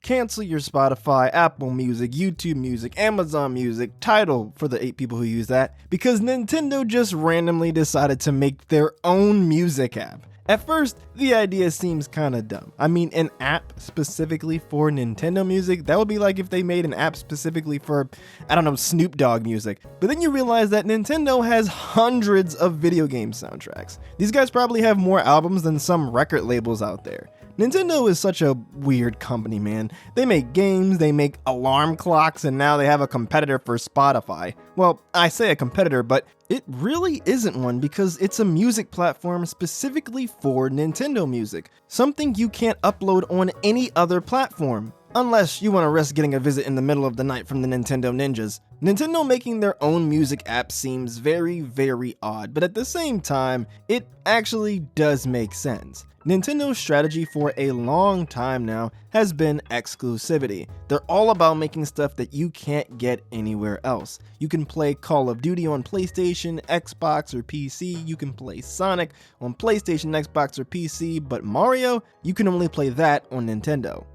cancel your Spotify, Apple Music, YouTube Music, Amazon Music, Tidal for the 8 people who use that, because Nintendo just randomly decided to make their own music app. At first, the idea seems kinda dumb. I mean, an app specifically for Nintendo music, that would be like if they made an app specifically for, I don't know, Snoop Dogg music. But then you realize that Nintendo has hundreds of video game soundtracks. These guys probably have more albums than some record labels out there. Nintendo is such a weird company, man. They make games, they make alarm clocks, and now they have a competitor for Spotify. Well, I say a competitor, but it really isn't one because it's a music platform specifically for Nintendo music. Something you can't upload on any other platform. Unless you want to risk getting a visit in the middle of the night from the Nintendo ninjas. Nintendo making their own music app seems very, very odd, but at the same time, it actually does make sense. Nintendo's strategy for a long time now has been exclusivity. They're all about making stuff that you can't get anywhere else. You can play Call of Duty on PlayStation, Xbox, or PC. You can play Sonic on PlayStation, Xbox, or PC, but Mario, you can only play that on Nintendo.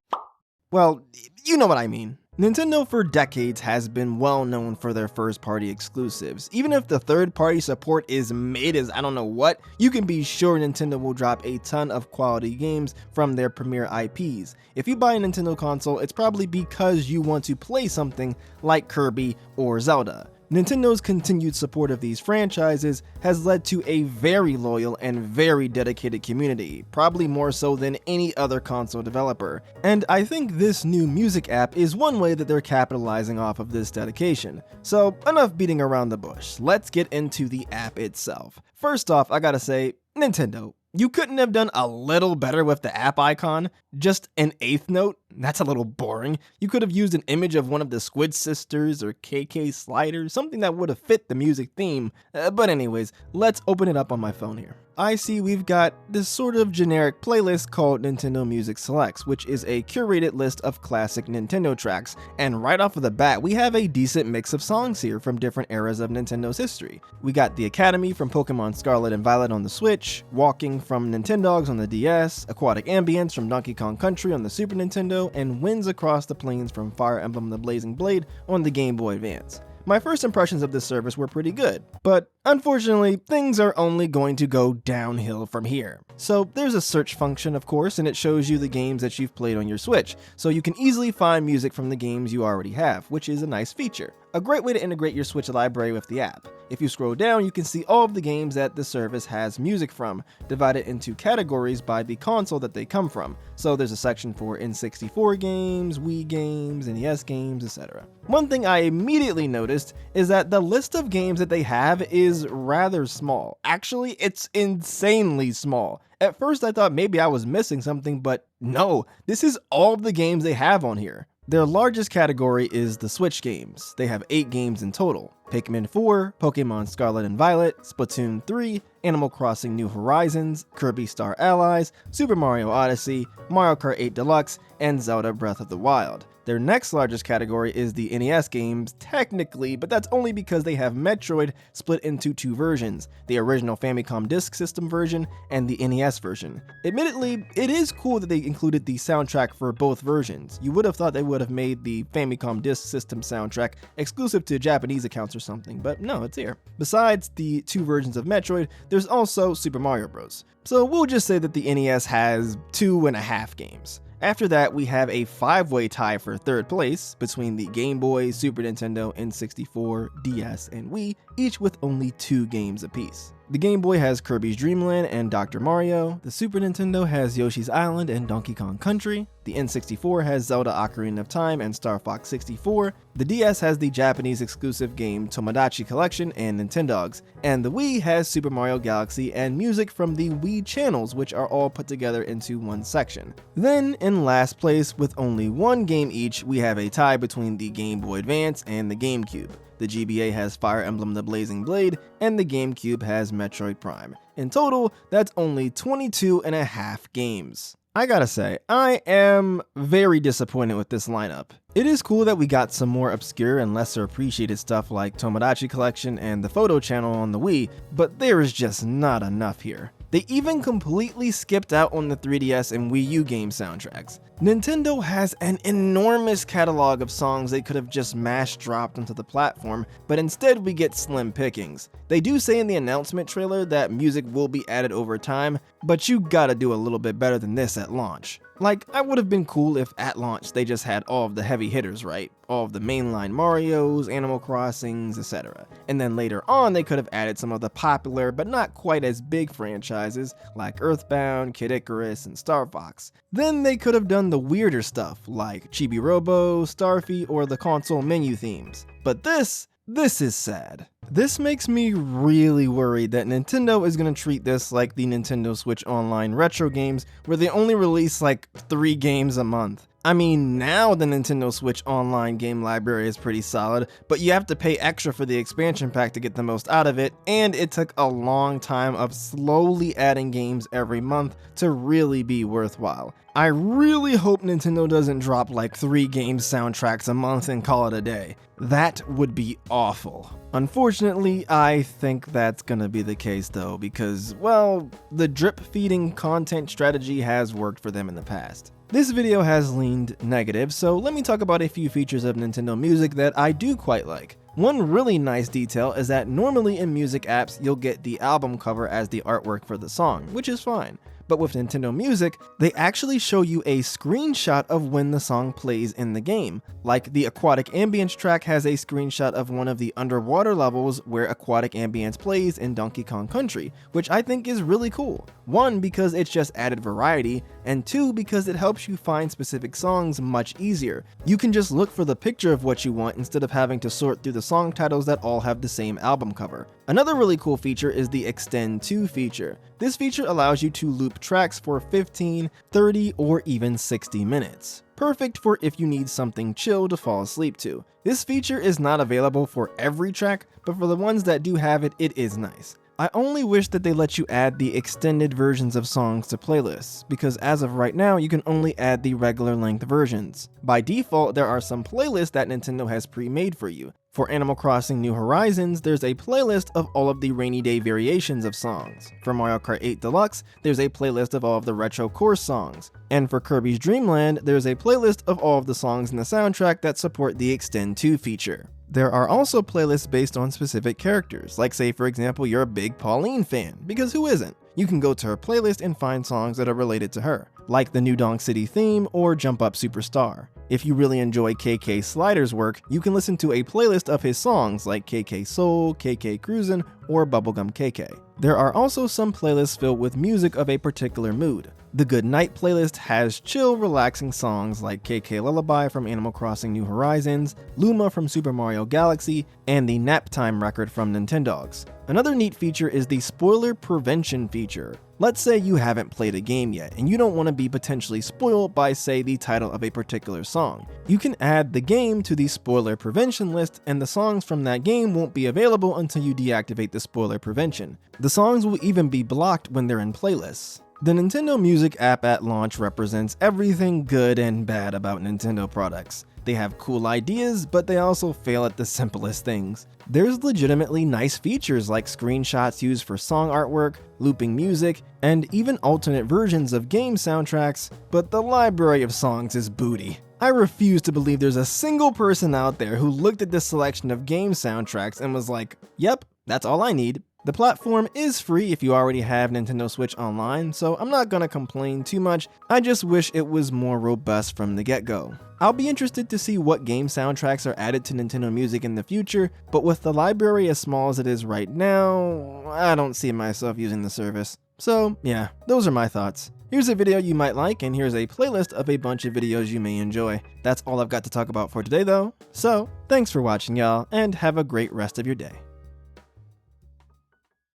Well, you know what I mean. Nintendo for decades has been well known for their first-party exclusives. Even if the third-party support is made as I don't know what, you can be sure Nintendo will drop a ton of quality games from their premier IPs. If you buy a Nintendo console, it's probably because you want to play something like Kirby or Zelda. Nintendo's continued support of these franchises has led to a very loyal and very dedicated community, probably more so than any other console developer. And I think this new music app is one way that they're capitalizing off of this dedication. So enough beating around the bush, let's get into the app itself. First off, I gotta say, Nintendo, you couldn't have done a little better with the app icon? Just an eighth note? That's a little boring. You could have used an image of one of the Squid Sisters or KK Sliders, something that would have fit the music theme. But anyways, let's open it up on my phone here. I see we've got this sort of generic playlist called Nintendo Music Selects, which is a curated list of classic Nintendo tracks, and right off of the bat, we have a decent mix of songs here from different eras of Nintendo's history. We got The Academy from Pokemon Scarlet and Violet on the Switch, Walking from Nintendogs on the DS, Aquatic Ambience from Donkey Kong Country on the Super Nintendo, and Winds Across the Plains from Fire Emblem The Blazing Blade on the Game Boy Advance. My first impressions of this service were pretty good, but unfortunately, things are only going to go downhill from here. So there's a search function, of course, and it shows you the games that you've played on your Switch, so you can easily find music from the games you already have, which is a nice feature. A great way to integrate your Switch library with the app. If you scroll down, you can see all of the games that the service has music from, divided into categories by the console that they come from. So there's a section for N64 games, Wii games, NES games, etc. One thing I immediately noticed is that the list of games that they have is rather small. Actually, it's insanely small. At first I thought maybe I was missing something, but no, this is all of the games they have on here. Their largest category is the Switch games. They have 8 games in total. Pikmin 4, Pokemon Scarlet and Violet, Splatoon 3, Animal Crossing New Horizons, Kirby Star Allies, Super Mario Odyssey, Mario Kart 8 Deluxe, and Zelda Breath of the Wild. Their next largest category is the NES games, technically, but that's only because they have Metroid split into 2 versions, the original Famicom Disk System version and the NES version. Admittedly, it is cool that they included the soundtrack for both versions. You would have thought they would have made the Famicom Disk System soundtrack exclusive to Japanese accounts or something, but no, it's here. Besides the 2 versions of Metroid, there's also Super Mario Bros. So we'll just say that the NES has 2.5 games. After that, we have a 5-way tie for third place between the Game Boy, Super Nintendo, N64, DS, and Wii, each with only 2 games apiece. The Game Boy has Kirby's Dream Land and Dr. Mario, the Super Nintendo has Yoshi's Island and Donkey Kong Country, the N64 has Zelda Ocarina of Time and Star Fox 64, the DS has the Japanese exclusive game Tomodachi Collection and Nintendogs, and the Wii has Super Mario Galaxy and music from the Wii channels, which are all put together into one section. Then, in last place, with only 1 game each, we have a tie between the Game Boy Advance and the GameCube. The GBA has Fire Emblem The Blazing Blade, and the GameCube has Metroid Prime. In total, that's only 22.5 games. I gotta say, I am very disappointed with this lineup. It is cool that we got some more obscure and lesser appreciated stuff like Tomodachi Collection and the Photo Channel on the Wii, but there is just not enough here. They even completely skipped out on the 3DS and Wii U game soundtracks. Nintendo has an enormous catalog of songs they could have just mash dropped onto the platform, but instead we get slim pickings. They do say in the announcement trailer that music will be added over time, but you gotta do a little bit better than this at launch. Like, I would have been cool if at launch they just had all of the heavy hitters, right? All of the mainline Marios, Animal Crossings, etc. And then later on they could have added some of the popular but not quite as big franchises like Earthbound, Kid Icarus, and Star Fox. Then they could have done the weirder stuff like Chibi Robo, Starfy, or the console menu themes. But this is sad. This makes me really worried that Nintendo is going to treat this like the Nintendo Switch Online retro games, where they only release like 3 games a month. I mean, now the Nintendo Switch Online game library is pretty solid, but you have to pay extra for the expansion pack to get the most out of it, and it took a long time of slowly adding games every month to really be worthwhile. I really hope Nintendo doesn't drop like 3 game soundtracks a month and call it a day. That would be awful. Unfortunately, I think that's gonna be the case though, because, well, the drip feeding content strategy has worked for them in the past. This video has leaned negative, so let me talk about a few features of Nintendo Music that I do quite like. One really nice detail is that normally in music apps you'll get the album cover as the artwork for the song, which is fine. But with Nintendo Music, they actually show you a screenshot of when the song plays in the game. Like the Aquatic Ambience track has a screenshot of one of the underwater levels where Aquatic Ambience plays in Donkey Kong Country, which I think is really cool. 1, because it's just added variety, and 2, because it helps you find specific songs much easier. You can just look for the picture of what you want instead of having to sort through the song titles that all have the same album cover. Another really cool feature is the Extend To feature. This feature allows you to loop tracks for 15, 30, or even 60 minutes. Perfect for if you need something chill to fall asleep to. This feature is not available for every track, but for the ones that do have it, it is nice. I only wish that they let you add the extended versions of songs to playlists, because as of right now, you can only add the regular length versions. By default, there are some playlists that Nintendo has pre-made for you. For Animal Crossing New Horizons, there's a playlist of all of the rainy day variations of songs. For Mario Kart 8 Deluxe, there's a playlist of all of the retro course songs. And for Kirby's Dream Land, there's a playlist of all of the songs in the soundtrack that support the Extend To feature. There are also playlists based on specific characters, like say for example you're a big Pauline fan, because who isn't? You can go to her playlist and find songs that are related to her, like the New Donk City theme or Jump Up Superstar. If you really enjoy KK Slider's work, you can listen to a playlist of his songs like KK Soul, KK Cruisin', or Bubblegum KK. There are also some playlists filled with music of a particular mood. The Good Night playlist has chill, relaxing songs like KK Lullaby from Animal Crossing New Horizons, Luma from Super Mario Galaxy, and the Nap Time record from Nintendogs. Another neat feature is the spoiler prevention feature. Let's say you haven't played a game yet and you don't want to be potentially spoiled by, say, the title of a particular song. You can add the game to the spoiler prevention list, and the songs from that game won't be available until you deactivate the spoiler prevention. The songs will even be blocked when they're in playlists. The Nintendo Music app at launch represents everything good and bad about Nintendo products. They have cool ideas, but they also fail at the simplest things. There's legitimately nice features like screenshots used for song artwork, looping music, and even alternate versions of game soundtracks, but the library of songs is booty. I refuse to believe there's a single person out there who looked at this selection of game soundtracks and was like, yep, that's all I need. The platform is free if you already have Nintendo Switch Online, so I'm not gonna complain too much. I just wish it was more robust from the get-go. I'll be interested to see what game soundtracks are added to Nintendo Music in the future, but with the library as small as it is right now, I don't see myself using the service. So yeah, those are my thoughts. Here's a video you might like, and here's a playlist of a bunch of videos you may enjoy. That's all I've got to talk about for today though. So, thanks for watching y'all, and have a great rest of your day.